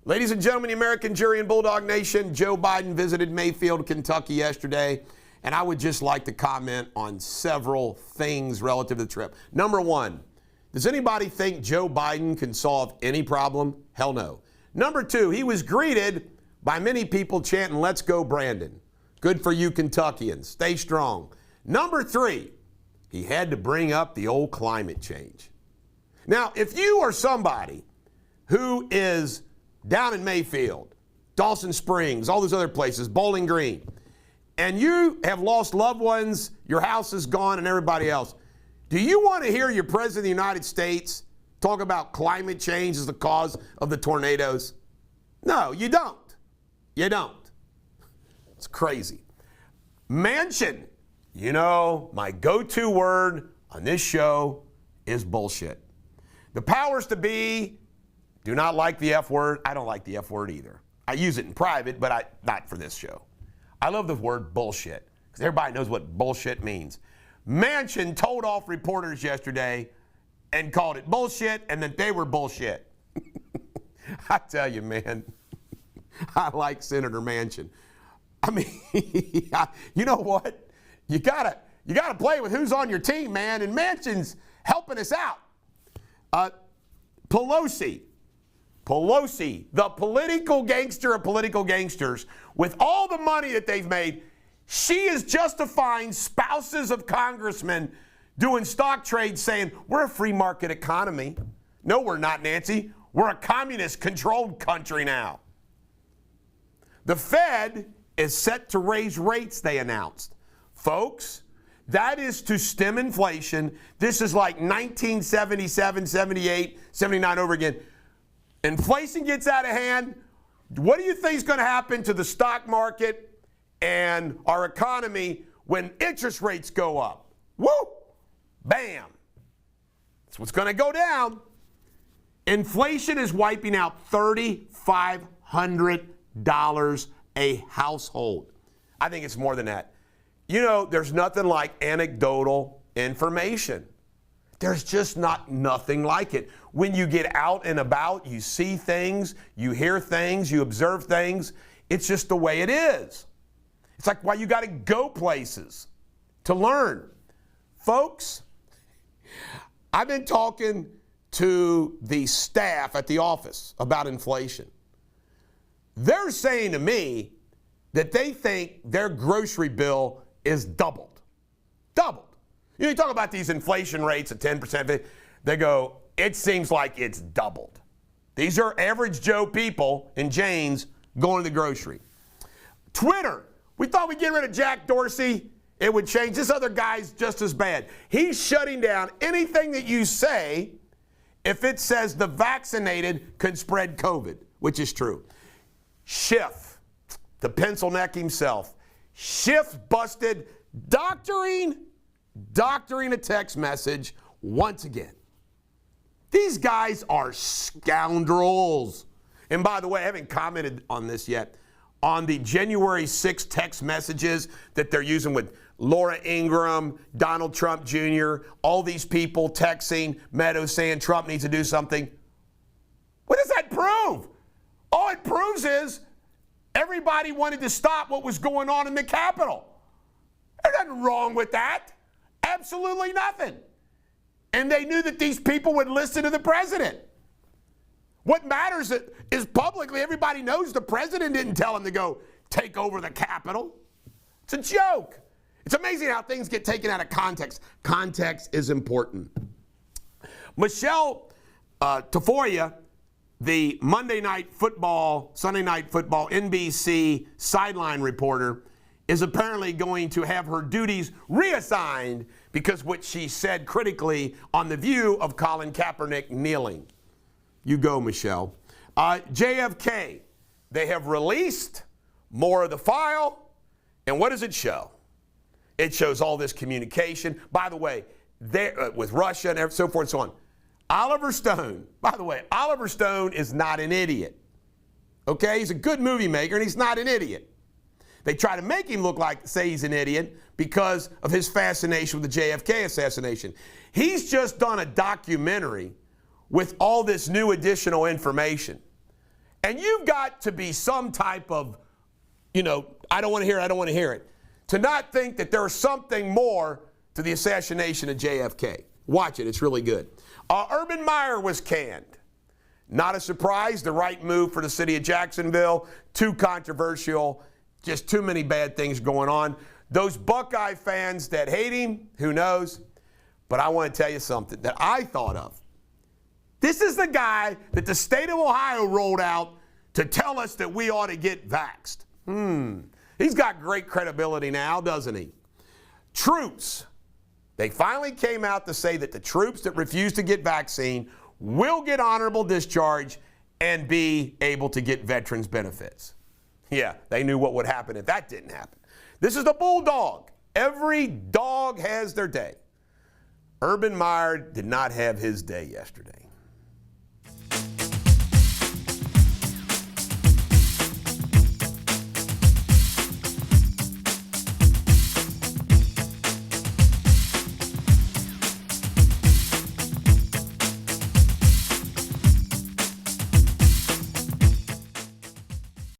Ladies and gentlemen, the American jury and Bulldog Nation, Joe Biden visited Mayfield, Kentucky yesterday, and I would just like to comment on several things relative to the trip. Number one, does anybody think Joe Biden can solve any problem? Hell no. Number two, he was greeted by many people chanting, "Let's go, Brandon." Good for you, Kentuckians. Stay strong. Number three, he had to bring up the old climate change. Now, if you are somebody who is down in Mayfield, Dawson Springs, all those other places, Bowling Green, and you have lost loved ones, your house is gone, and everybody else, do you want to hear your President of the United States talk about climate change as the cause of the tornadoes? No, you don't. You don't. It's crazy. Manchin, you know, my go-to word on this show is bullshit. The powers to be do not like the F word. I don't like the F word either. I use it in private, but not for this show. I love the word bullshit because everybody knows what bullshit means. Manchin told off reporters yesterday and called it bullshit and that they were bullshit. I tell you, man, I like Senator Manchin. I mean, you know what? You gotta play with who's on your team, man, and Manchin's helping us out. Pelosi, the political gangster of political gangsters, with all the money that they've made, she is justifying spouses of congressmen doing stock trades saying, we're a free market economy. No, we're not, Nancy. We're a communist-controlled country now. The Fed is set to raise rates, they announced. Folks, that is to stem inflation. This is like 1977, 78, 79 over again. Inflation gets out of hand. What do you think is going to happen to the stock market and our economy when interest rates go up? Woo! Bam! That's what's going to go down. Inflation is wiping out $3,500 a household. I think it's more than that. You know, there's nothing like anecdotal information. There's just nothing like it. When you get out and about, you see things, you hear things, you observe things. It's just the way it is. It's like why you got to go places to learn. Folks, I've been talking to the staff at the office about inflation. They're saying to me that they think their grocery bill is doubled. Doubled. You talk about these inflation rates at 10%, they go, it seems like it's doubled. These are average Joe people in Jane's going to the grocery. Twitter, we thought we'd get rid of Jack Dorsey. It would change. This other guy's just as bad. He's shutting down anything that you say if it says the vaccinated could spread COVID, which is true. Schiff, the pencil neck himself. Schiff busted doctoring a text message once again. These guys are scoundrels. And by the way, I haven't commented on this yet. On the January 6th text messages that they're using with Laura Ingraham, Donald Trump Jr., all these people texting Meadows saying Trump needs to do something. What does that prove? All it proves is everybody wanted to stop what was going on in the Capitol. There's nothing wrong with that. Absolutely nothing. And they knew that these people would listen to the president. What matters is publicly, everybody knows the president didn't tell him to go take over the Capitol. It's a joke. It's amazing how things get taken out of context. Context is important. Michelle Tafoya, the Monday Night Football, Sunday Night Football, NBC sideline reporter, is apparently going to have her duties reassigned because what she said critically on The View of Colin Kaepernick kneeling. You go, Michelle. JFK, they have released more of the file, and what does it show? It shows all this communication. By the way, with Russia and so forth and so on. Oliver Stone, by the way, Oliver Stone is not an idiot. Okay, he's a good movie maker, and he's not an idiot. They try to make him say he's an idiot because of his fascination with the JFK assassination. He's just done a documentary with all this new additional information. And you've got to be some type of, I don't want to hear it, I don't want to hear it, to not think that there's something more to the assassination of JFK. Watch it, it's really good. Urban Meyer was canned. Not a surprise, the right move for the city of Jacksonville. Too controversial, just too many bad things going on. Those Buckeye fans that hate him, who knows? But I want to tell you something that I thought of. This is the guy that the state of Ohio rolled out to tell us that we ought to get vaxxed. He's got great credibility now, doesn't he? Troops. They finally came out to say that the troops that refuse to get vaccine will get honorable discharge and be able to get veterans benefits. Yeah, they knew what would happen if that didn't happen. This is the Bulldog. Every dog has their day. Urban Meyer did not have his day yesterday.